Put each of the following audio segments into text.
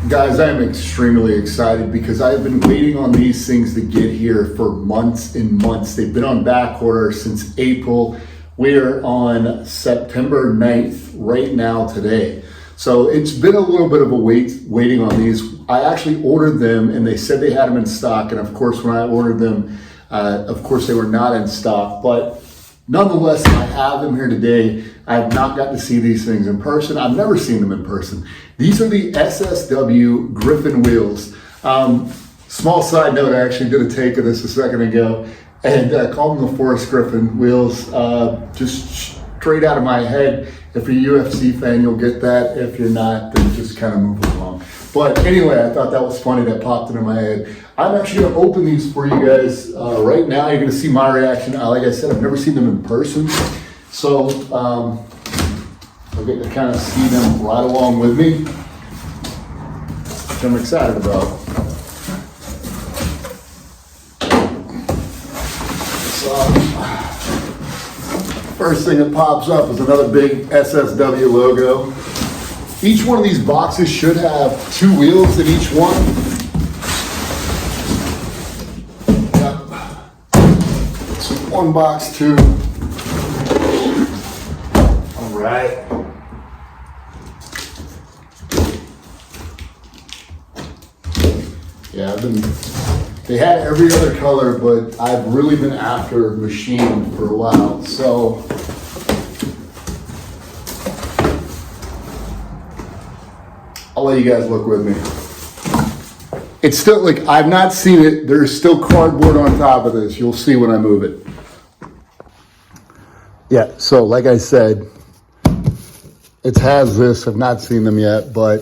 Guys, I am extremely excited because I've been waiting on these things to get here for months and months. They've been on back order since April. We're on September 9th right now today. So it's been a little bit of a waiting on these. I actually ordered them and they said they had them in stock. And of course, when I ordered them, of course they were not in stock, but nonetheless, I have them here today. I have not gotten to see these things in person. I've never seen them in person. These are the SSW Griffon wheels. Small side note, I actually did a take of this a second ago and called them the Forrest Griffin wheels, just straight out of my head. If you're a UFC fan, you'll get that. If you're not, then just kind of move along. But anyway, I thought that was funny. That popped into my head. I'm actually going to open these for you guys right now. You're going to see my reaction. Like I said, I've never seen them in person. So I'll get to kind of see them right along with me, which I'm excited about. So first thing that pops up is another big SSW logo. Each one of these boxes should have 2 wheels in each one. Yep. So 1 box, 2. All right. Yeah, they had every other color, but I've really been after machined for a while. So I'll let you guys look with me. It's still, like, I've not seen it. There's still cardboard on top of this. You'll see when I move it. Yeah, so like I said, it has this. I've not seen them yet, but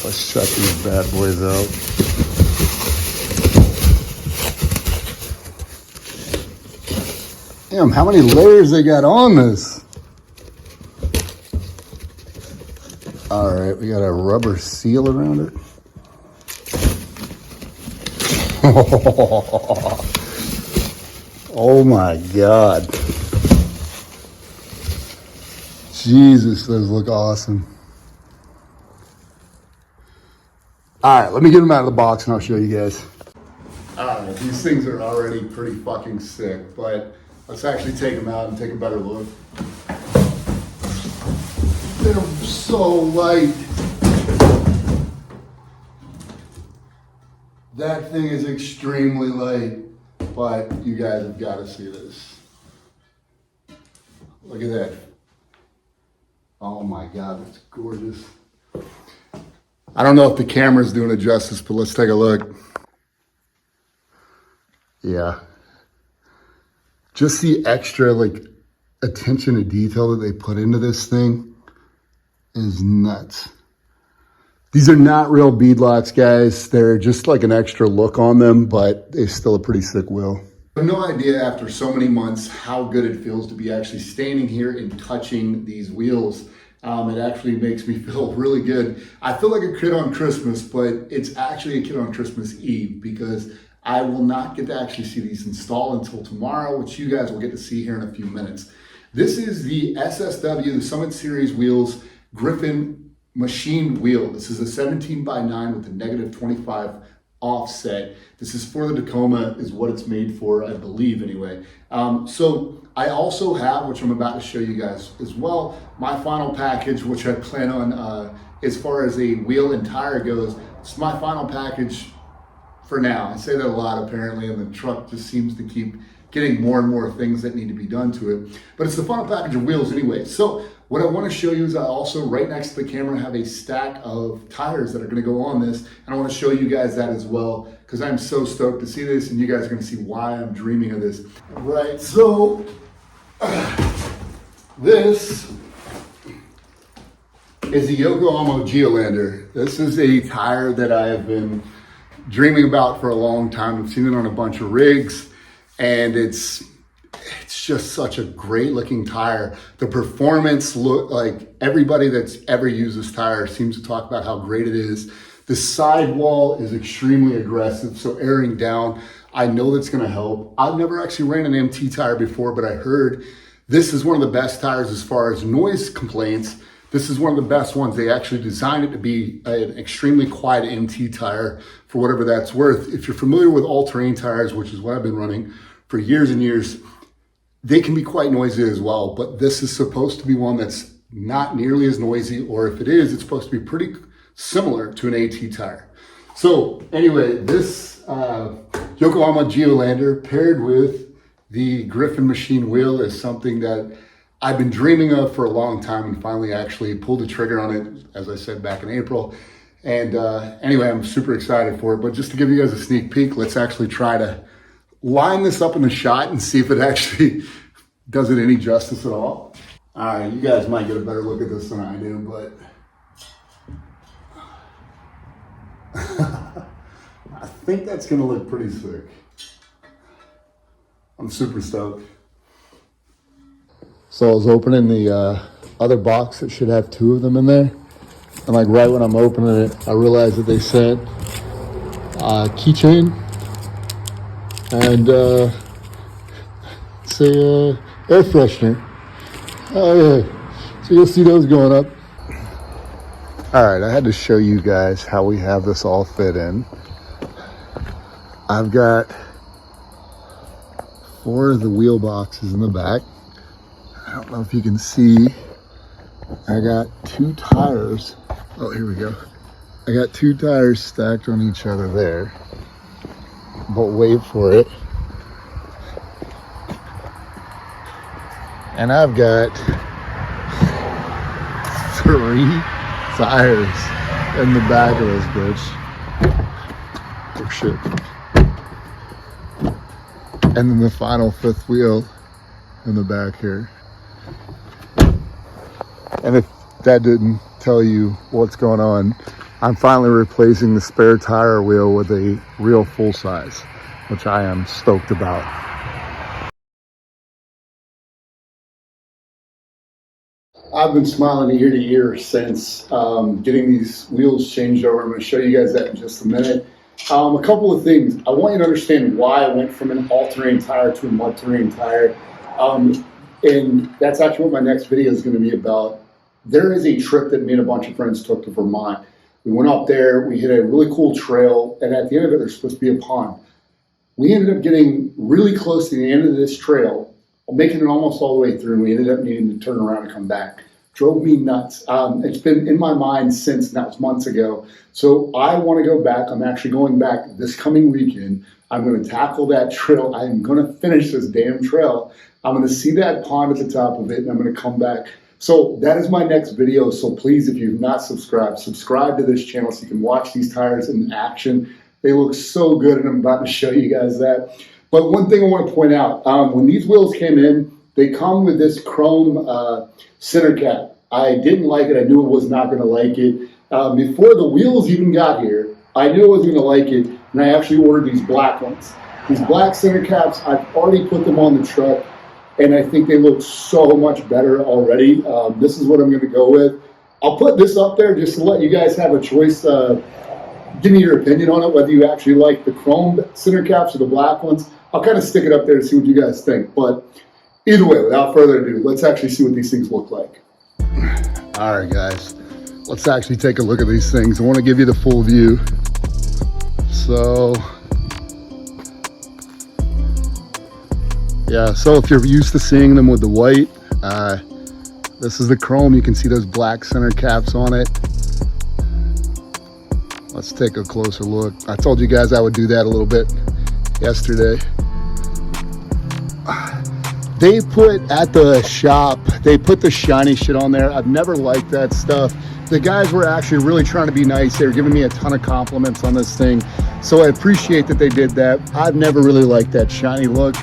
let's check these bad boys out. Damn, how many layers they got on this? All right, we got a rubber seal around it. Oh my God. Jesus, those look awesome. All right, let me get them out of the box and I'll show you guys. All right, these things are already pretty fucking sick, but let's actually take them out and take a better look. They're so light. That thing is extremely light, but you guys have got to see this. Look at that. Oh my God, that's gorgeous. I don't know if the camera's doing it justice, but let's take a look. Yeah. Just the extra, like, attention to detail that they put into this thing is nuts. These are not real beadlocks, guys. They're just like an extra look on them, but they're still a pretty sick wheel. I have no idea after so many months how good it feels to be actually standing here and touching these wheels. It actually makes me feel really good. I feel like a kid on Christmas, but it's actually a kid on Christmas Eve because I will not get to actually see these installed until tomorrow, which you guys will get to see here in a few minutes. This is the SSW, the Summit Series wheels, Griffon machined wheel. This is a 17x9 with a -25 offset. This is for the Tacoma, is what it's made for, I believe anyway. So I also have, which I'm about to show you guys as well, my final package, which I plan on, as far as a wheel and tire goes, it's my final package for now. I say that a lot apparently, and the truck just seems to keep getting more and more things that need to be done to it. But it's the final package of wheels anyway. So what I want to show you is I also, right next to the camera, have a stack of tires that are going to go on this. And I want to show you guys that as well, because I'm so stoked to see this, and you guys are going to see why I'm dreaming of this. Right, so this is the Yokohama Geolandar. This is a tire that I have been dreaming about for a long time. I've seen it on a bunch of rigs, and it's just such a great looking tire. The performance, look like everybody that's ever used this tire seems to talk about how great it is. The sidewall is extremely aggressive, so airing down, I know that's gonna help. I've never actually ran an MT tire before, but I heard this is one of the best tires as far as noise complaints, This is one of the best ones. They actually designed it to be an extremely quiet MT tire for whatever that's worth. If you're familiar with all-terrain tires, which is what I've been running for years and years, they can be quite noisy as well, but this is supposed to be one that's not nearly as noisy, or if it is, it's supposed to be pretty similar to an AT tire. So anyway, this Yokohama Geolandar paired with the Griffin Machined wheel is something that I've been dreaming of for a long time, and finally actually pulled the trigger on it, as I said, back in April. And anyway, I'm super excited for it. But just to give you guys a sneak peek, let's actually try to line this up in the shot and see if it actually does it any justice at all. All right, you guys might get a better look at this than I do, but I think that's gonna look pretty sick. I'm super stoked. So I was opening the other box that should have 2 of them in there. And like right when I'm opening it, I realized that they sent a keychain and it's a air freshener. Oh yeah, so you'll see those going up. All right, I had to show you guys how we have this all fit in. I've got 4 of the wheel boxes in the back. I don't know if you can see, I got 2 tires. Oh, here we go. I got 2 tires stacked on each other there. But wait for it. And I've got 3 tires in the back of this bitch. Oh shit. And then the final 5th wheel in the back here. And if that didn't tell you what's going on, I'm finally replacing the spare tire wheel with a real full size, which I am stoked about. I've been smiling ear to ear since getting these wheels changed over. I'm going to show you guys that in just a minute. A couple of things. I want you to understand why I went from an all-terrain tire to a mud-terrain tire. And that's actually what my next video is going to be about. There is a trip that me and a bunch of friends took to Vermont. We went up there, we hit a really cool trail, and at the end of it, there's supposed to be a pond. We ended up getting really close to the end of this trail, making it almost all the way through, and we ended up needing to turn around and come back. Drove me nuts. It's been in my mind since, and that was months ago. So I want to go back. I'm actually going back this coming weekend. I'm going to tackle that trail. I'm going to finish this damn trail. I'm going to see that pond at the top of it, and I'm going to come back. So that is my next video. So please, if you've not subscribed, subscribe to this channel so you can watch these tires in action. They look so good, and I'm about to show you guys that. But one thing I want to point out, when these wheels came in, they come with this chrome center cap. I didn't like it. I knew I was not going to like it. Before the wheels even got here, I knew I wasn't going to like it, and I actually ordered these black ones. These black center caps, I've already put them on the truck, and I think they look so much better already. This is what I'm going to go with. I'll put this up there just to let you guys have a choice. Give me your opinion on it, whether you actually like the chrome center caps or the black ones. I'll kind of stick it up there to see what you guys think. But either way, without further ado, let's actually see what these things look like. All right, guys, let's actually take a look at these things. I want to give you the full view. So, yeah, so if you're used to seeing them with the white, this is the chrome. You can see those black center caps on it. Let's take a closer look. I told you guys I would do that a little bit yesterday. They put at the shop, they put the shiny shit on there. I've never liked that stuff. The guys were actually really trying to be nice. They were giving me a ton of compliments on this thing. So I appreciate that they did that. I've never really liked that shiny look.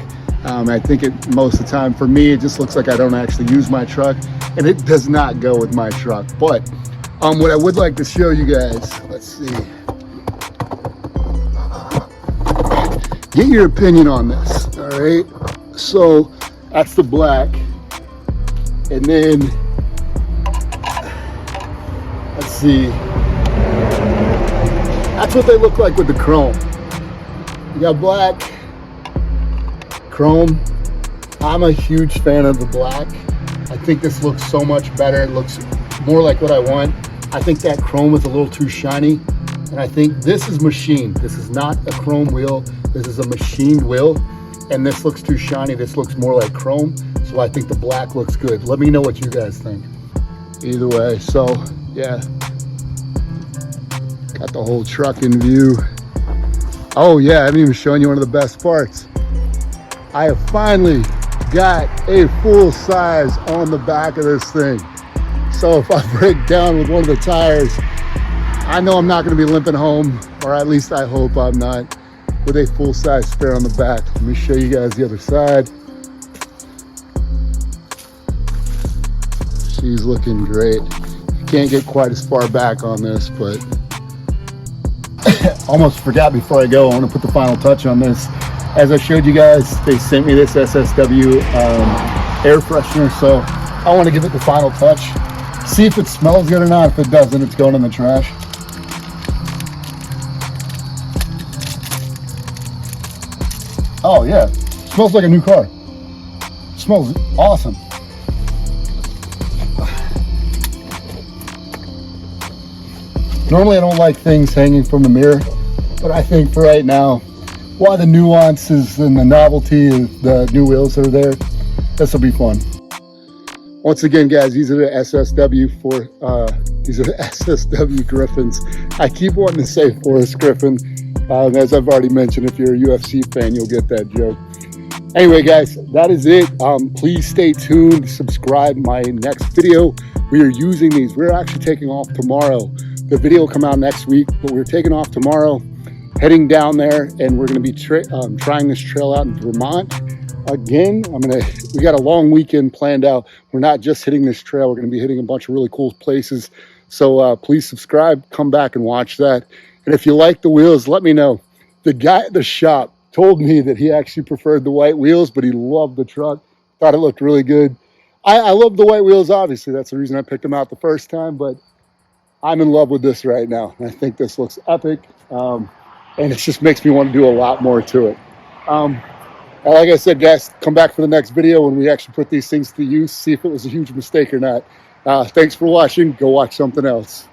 I think most of the time for me, it just looks like I don't actually use my truck, and it does not go with my truck. But what I would like to show you guys, let's see. Get your opinion on this, all right? So that's the black, and then let's see. That's what they look like with the chrome. You got black, chrome. I'm a huge fan of the black. I think this looks so much better. It looks more like what I want. I think that chrome is a little too shiny, and I think this is machined. This is not a chrome wheel. This is a machined wheel, and this looks too shiny. This looks more like chrome, so I think the black looks good. Let me know what you guys think. Either way, so yeah, got the whole truck in view. Oh yeah, I haven't even shown you one of the best parts. I have finally got a full size on the back of this thing. So if I break down with one of the tires, I know I'm not going to be limping home, or at least I hope I'm not, with a full size spare on the back. Let me show you guys the other side. She's looking great. You can't get quite as far back on this, but almost forgot before I go, I want to put the final touch on this. As I showed you guys, they sent me this SSW air freshener, so I want to give it the final touch. See if it smells good or not. If it doesn't, it's going in the trash. Oh yeah, smells like a new car. Smells awesome. Normally I don't like things hanging from the mirror, but I think for right now, while the nuances and the novelty of the new wheels that are there, this will be fun. Once again, guys, these are the SSW Griffins. I keep wanting to say Forrest Griffin. As I've already mentioned, if you're a UFC fan, you'll get that joke. Anyway, guys, that is it. Please stay tuned. Subscribe my next video. We are using these. We're actually taking off tomorrow. The video will come out next week, but we're taking off tomorrow, heading down there, and we're going to be trying this trail out in Vermont. Again, we got a long weekend planned out. We're not just hitting this trail. We're going to be hitting a bunch of really cool places. So please subscribe, come back and watch that. And if you like the wheels, let me know. The guy at the shop told me that he actually preferred the white wheels, but he loved the truck. Thought it looked really good. I love the white wheels, obviously. That's the reason I picked them out the first time, but I'm in love with this right now. I think this looks epic, and it just makes me want to do a lot more to it. Like I said, guys, come back for the next video when we actually put these things to use, see if it was a huge mistake or not. Thanks for watching. Go watch something else.